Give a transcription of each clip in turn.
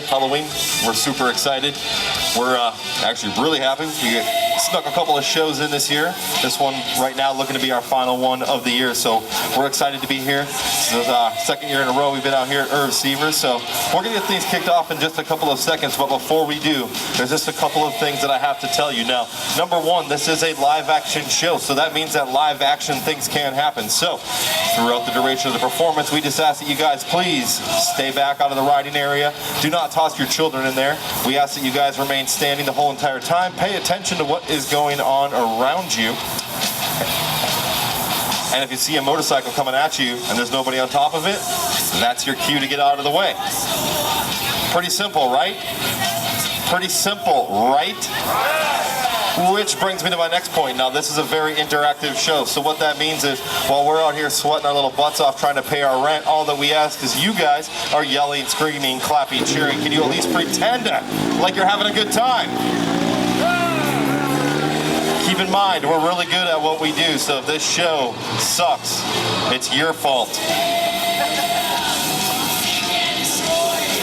Halloween. We're super excited. We're actually really happy. We snuck a couple of shows in this year. This one right now looking to be our final one of the year, so we're excited to be here. This is our second year in a row we've been out here at Irvseaver, so we're going to get things kicked off in just a couple of seconds, but before we do, there's just a couple of things that I have to tell you. Now, number one, this is a live action show, so that means that live action things can happen. So throughout the duration of the performance, we just ask that you guys please stay back out of the riding area. Do not toss your children in there. We ask that you guys remain standing the whole entire time. Pay attention to what is going on around you. And if you see a motorcycle coming at you and there's nobody on top of it, that's your cue to get out of the way. Pretty simple, right? Pretty simple, right? Which brings me to my next point. Now, this is a very interactive show, so what that means is while we're out here sweating our little butts off trying to pay our rent, all that we ask is you guys are yelling, screaming, clapping, cheering. Can you at least pretend like you're having a good time? Keep in mind, we're really good at what we do, so if this show sucks, it's your fault.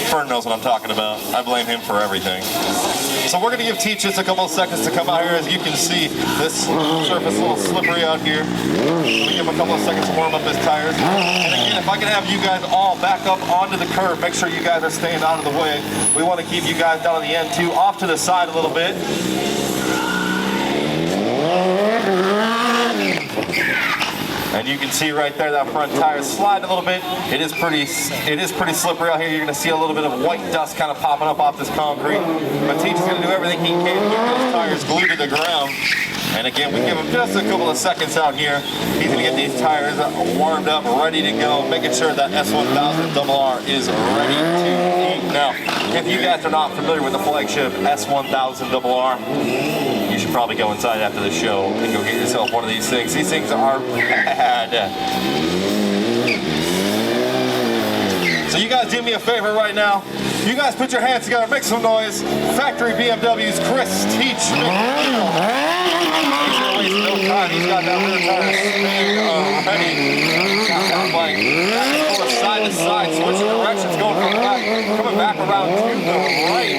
Fern knows what I'm talking about. I blame him for everything. So we're going to give Teach just a couple of seconds to come out here. As you can see, this surface is a little slippery out here. Let me give him a couple of seconds to warm up his tires. And again, if I can have you guys all back up onto the curb, make sure you guys are staying out of the way. We want to keep you guys down on the end too, off to the side a little bit. And you can see right there that front tire sliding a little bit. It is pretty slippery out here. You're going to see a little bit of white dust kind of popping up off this concrete. But Teach is going to do everything he can to get those tires glued to the ground. And again, we give him just a couple of seconds out here. He's going to get these tires warmed up, ready to go, making sure that S1000RR is ready to eat. Now, if you guys are not familiar with the flagship S1000RR, you should probably go inside after the show and go get yourself one of these things. These things are bad. So you guys do me a favor right now. You guys put your hands together, make some noise. Factory BMW's Chris Teach McNeil. He's gonna waste no time. He's got that rear tire spinning ready. Got that bike going side to side, switching directions, going from the back, coming back around to the right.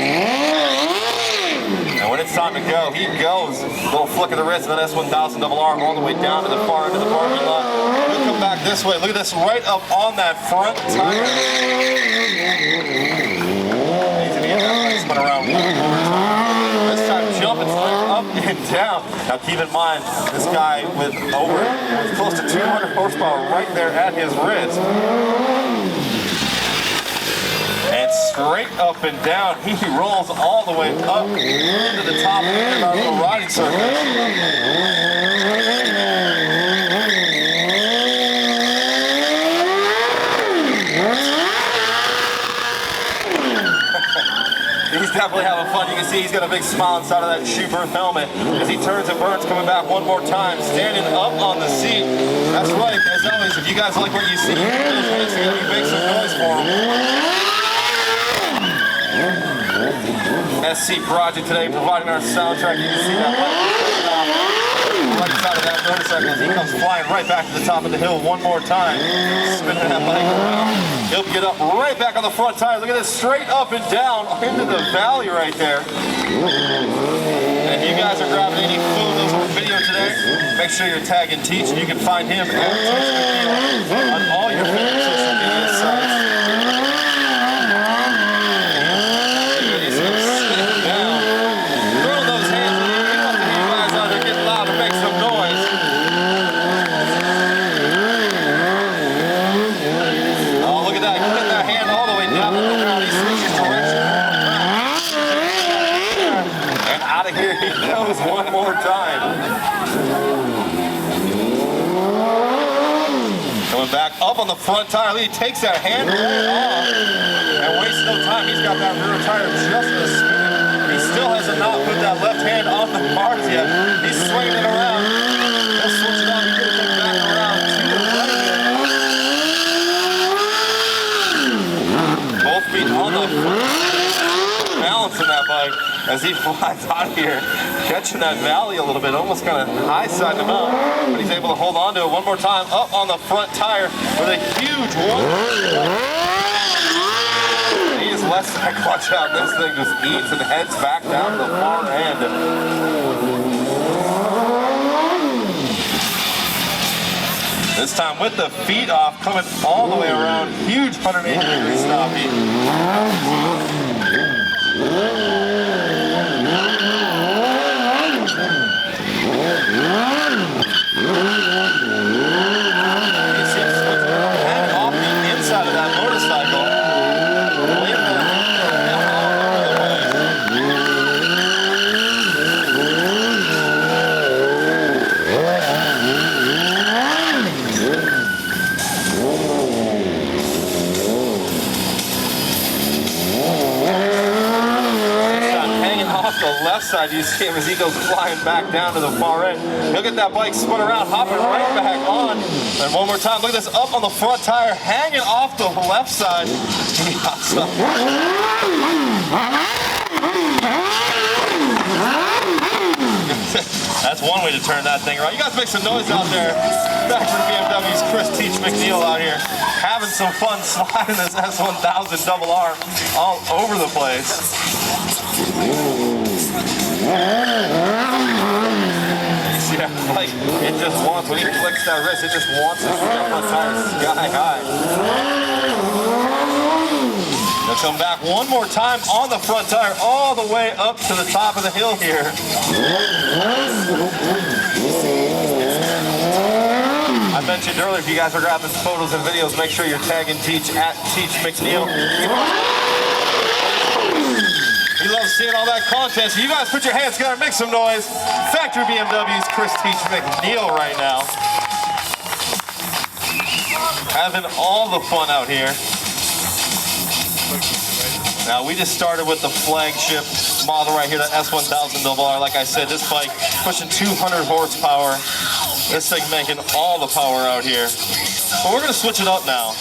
And when it's time to go, he goes. A little flick of the wrist of that S1000RR all the way down to the far end of the parking lot. We'll come back this way. Look at this, right up on that front tire. He's gonna get that bike spun around one more time. This time jumping up and down. Now keep in mind, this guy with close to 200 horsepower right there at his wrist. And straight up and down, he rolls all the way up into the top end of our little riding surface. He's definitely having fun. You can see he's got a big smile inside of that Shoeburn helmet as he turns and burns, coming back one more time, standing up on the seat. That's right, as always, if you guys like what you see, you make some noise for him. SC Project today providing our soundtrack. You can see that right side of that motorcycle as he comes flying right back to the top of the hill one more time, spinning that bike around. He'll get up right back on the front tire. Look at this, straight up and down into the valley right there. And if you guys are grabbing any photos or video today, make sure you're tagging Teach, and you can find him at Teach McNeil on all your favorite social media sites. One more time. Coming back up on the front tire. He takes that hand off and wastes no time. He's got that rear tire just a spin. He still has not put that left hand on the bars yet. He's swinging it around. He'll switch it on and get it back around to the right. Both feet on the front. Balancing that bike as he flies out of here, catching that valley a little bit, almost kind of high side him out, but he's able to hold on to it one more time, up on the front tire with a huge one. He is left side. Watch out, this thing just eats and heads back down to the far end. This time with the feet off, coming all the way around. Huge 180-degree stoppie. Side, you see him as he goes flying back down to the far end. He'll get that bike spun around, hopping right back on. And one more time, look at this, up on the front tire, hanging off the left side. That's one way to turn that thing around. You guys make some noise out there. Back for BMW's Chris Teach McNeil out here, having some fun sliding this S1000 double R all over the place. Yeah, like it just wants, when he flicks that wrist, it just wants to shoot that front tire sky high. They'll come back one more time on the front tire, all the way up to the top of the hill here. I mentioned earlier, if you guys are grabbing photos and videos, make sure you're tagging Teach at Teach McNeil. He loves seeing all that content, so you guys put your hands together, make some noise. Factory BMW's Chris Teach McNeil right now. Having all the fun out here. Now, we just started with the flagship model right here, the S1000 double R. Like I said, this bike pushing 200 horsepower. This thing making all the power out here. But we're going to switch it up now.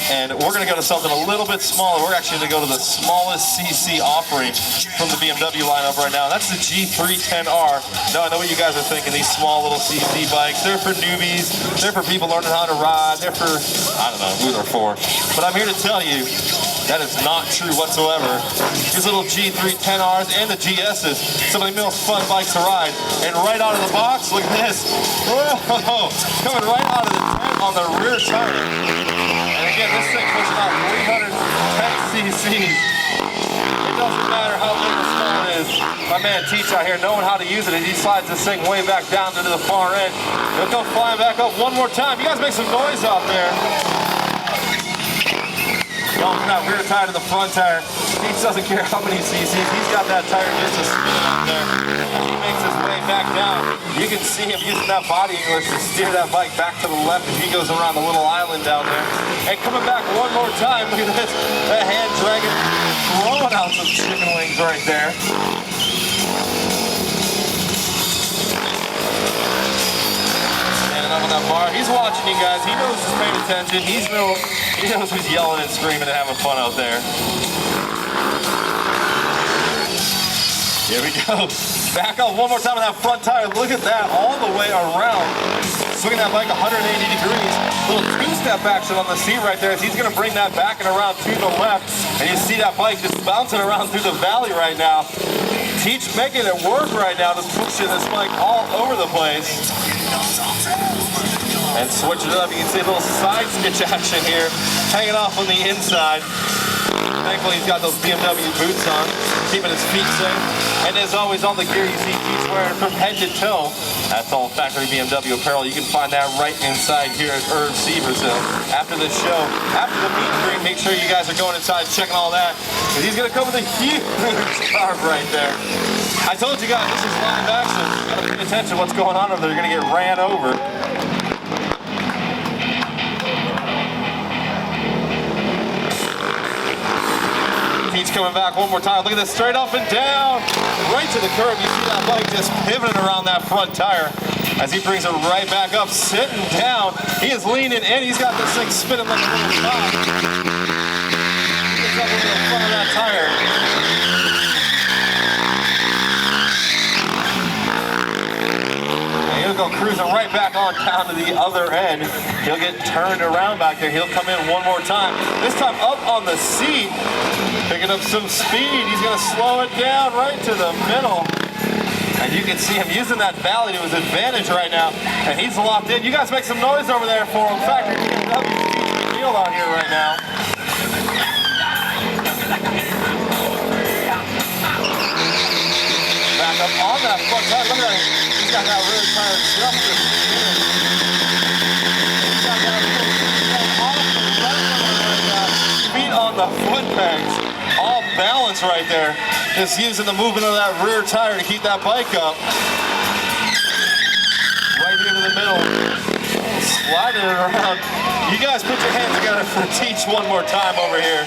And we're going to go to something a little bit smaller. We're actually going to go to the smallest CC offering from the BMW lineup right now. That's the G310R. Now, I know what you guys are thinking, these small little CC bikes. They're for newbies. They're for people learning how to ride. They're for, I don't know who they're for. But I'm here to tell you, that is not true whatsoever. These little G310Rs and the GSs, some of the most fun bikes to ride. And right out of the box, look at this. Whoa, coming right out of the tent on the rear tire. And again, this thing pushing out 310 cc's. It doesn't matter how big or small it is. My man Teach out here knowing how to use it, and he slides this thing way back down into the far end. He'll go flying back up one more time. You guys make some noise out there. Going that rear tire to the front tire. Teach doesn't care how many cc's. He's got that tire just a spin up there. As he makes his way back down, you can see him using that body English to steer that bike back to the left as he goes around the little island down there. And coming back one more time, look at this. That hand dragging, throwing out some chicken wings right there. Up on that bar. He's watching you guys. He knows who's paying attention. He knows who's yelling and screaming and having fun out there. Here we go. Back up one more time on that front tire. Look at that all the way around. Swinging that bike 180 degrees. Little two-step action on the seat right there as he's going to bring that back and around to the left. And you see that bike just bouncing around through the valley right now. Teach making it work right now, just pushing this bike all over the place. And switching it up, you can see a little side stitch action here, hanging off on the inside. Thankfully, he's got those BMW boots on, keeping his feet safe. And as always, all the gear you see Teach wearing from head to toe, that's all factory BMW apparel. You can find that right inside here at Irvseaver. So after the show, after the meet and greet, make sure you guys are going inside checking all that, because he's going to come with a huge carb right there. I told you guys, this is live action. You gotta pay attention to what's going on over there. You're going to get ran over. Teach coming back one more time. Look at this, straight up and down, right to the curb. You see that bike just pivoting around that front tire as he brings it right back up, sitting down. He is leaning in. He's got this thing spinning like a little top. He gets up into the front of that tire. And he'll go cruising it right back on down to the other end. He'll get turned around back there. He'll come in one more time. This time up on the seat, picking up some speed. He's going to slow it down right to the middle. And you can see him using that valley to his advantage right now. And he's locked in. You guys make some noise over there for him. Factory BMW McNeil out here right now. Back up on that front tire. Look at that. He's got that rear tire just to feet on the foot pegs. All balance right there. Just using the movement of that rear tire to keep that bike up. Right into the middle. Sliding it around. You guys put your hands together for Teach one more time over here.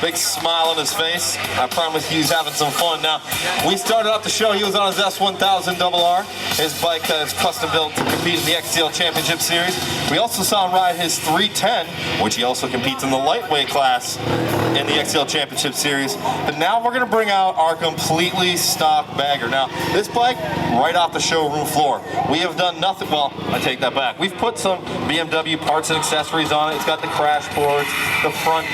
Big smile on his face. I promise he's having some fun. Now, we started off the show, he was on his S1000RR, his bike that is custom built to compete in the XCL Championship Series. We also saw him ride his 310, which he also competes in the lightweight class in the XCL Championship Series. But now we're gonna bring out our completely stock bagger. Now, this bike, right off the showroom floor. We have done nothing, well, I take that back. We've put some BMW parts and accessories on it. It's got the crash boards, the front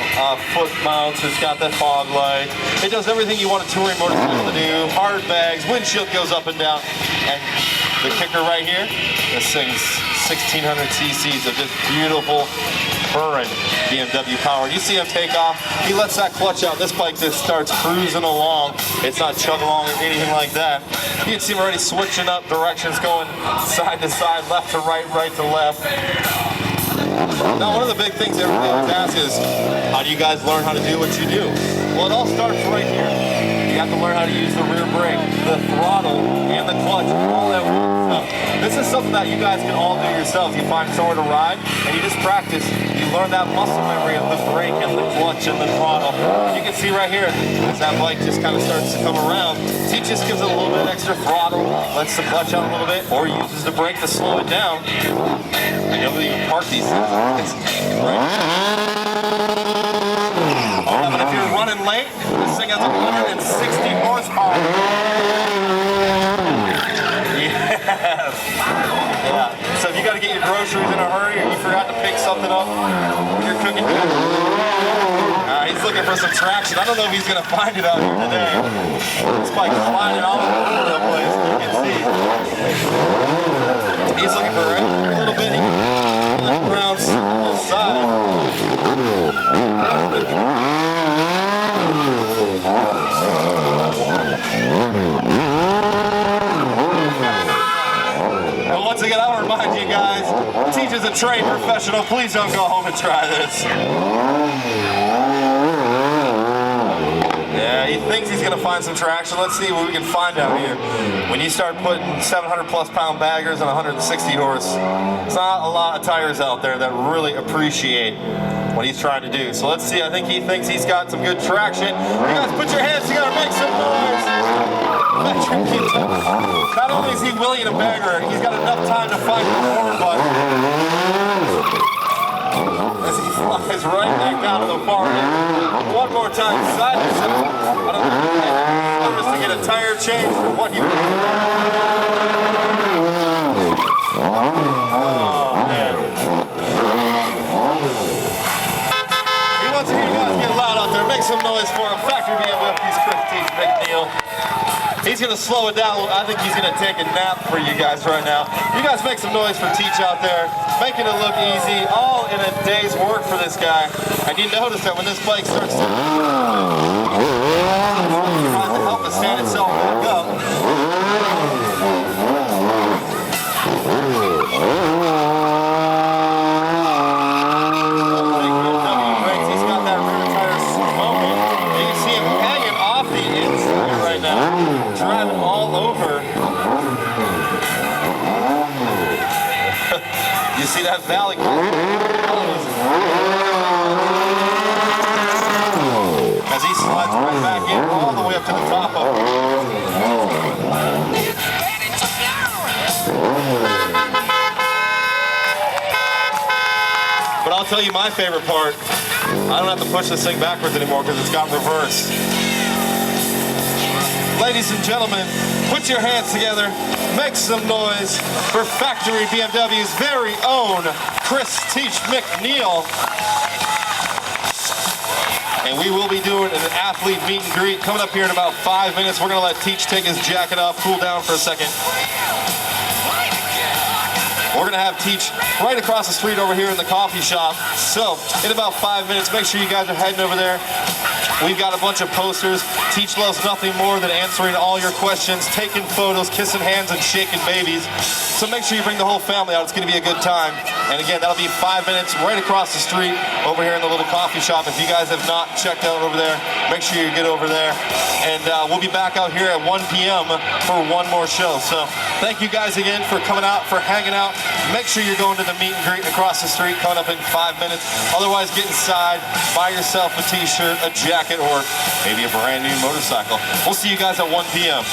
foot mounts, it's got that fog light. It does everything you want a touring motorcycle to do. Hard bags, windshield goes up and down. And the kicker right here, this thing's 1600 cc's of just beautiful purring BMW power. You see him take off, he lets that clutch out. This bike just starts cruising along. It's not chugging along or anything like that. You can see him already switching up directions, going side to side, left to right, right to left. Now, one of the big things everybody always asks is, how do you guys learn how to do what you do? Well, it all starts right here. You have to learn how to use the rear brake, the throttle, and the clutch, all that stuff. This is something that you guys can all do yourselves. You find somewhere to ride, and you just practice. You learn that muscle memory of the brake and the clutch and the throttle. You can see right here, as that bike just kind of starts to come around, he just gives it a little bit extra throttle, lets the clutch out a little bit, or uses the brake to slow it down. And you'll even park these things. Right. Oh, but if you're running late, this thing has 160 horsepower. Yes. Yeah. So if you got to get your groceries in a hurry or you forgot to pick something up when you're cooking, he's looking for some traction. I don't know if he's going to find it out here today. This bike's flying all over the place. You can see. He's looking for a little bit. Around the side. And once again, I'll remind you guys, Teach is a trained professional. Please don't go home and try this. Yeah, he thinks he's gonna find some traction. Let's see what we can find out here. When you start putting 700 plus pound baggers and 160 horse, it's not a lot of tires out there that really appreciate what he's trying to do. So let's see, I think he thinks he's got some good traction. You guys put your hands together, make some noise. Not only is he William a bagger, he's got enough time to find the horn button. As he flies right back out of the far end. One more time, side to side. I don't know if to get a tire change for what he was doing. Oh, man. He wants to hear you guys get loud out there. Make some noise for him. Factory BMW, he's Teach McNeil. He's going to slow it down. I think he's going to take a nap for you guys right now. You guys make some noise for Teach out there. Making it look easy, all in a day's work for this guy. And you notice that when this bike starts to help it stand itself back up. He's got that rear tire smoking. You can see him hanging off the inside right now, driving all over. You see that valley? As he slides right back in, all the way up to the top of it. But I'll tell you my favorite part. I don't have to push this thing backwards anymore because it's got reverse. Ladies and gentlemen, put your hands together, make some noise for Factory BMW's very own Chris Teach McNeil. And we will be doing an athlete meet and greet coming up here in about 5 minutes. We're gonna let Teach take his jacket off, cool down for a second. We're gonna have Teach right across the street over here in the coffee shop. So in about 5 minutes, make sure you guys are heading over there. We've got a bunch of posters. Teach loves nothing more than answering all your questions, taking photos, kissing hands, and shaking babies. So make sure you bring the whole family out. It's gonna be a good time. And again, that'll be 5 minutes right across the street over here in the little coffee shop. If you guys have not checked out over there, make sure you get over there. And we'll be back out here at 1 p.m. for one more show. So thank you guys again for coming out, for hanging out. Make sure you're going to the meet and greet across the street coming up in 5 minutes. Otherwise, get inside, buy yourself a t-shirt, a jacket, or maybe a brand new motorcycle. We'll see you guys at 1 p.m.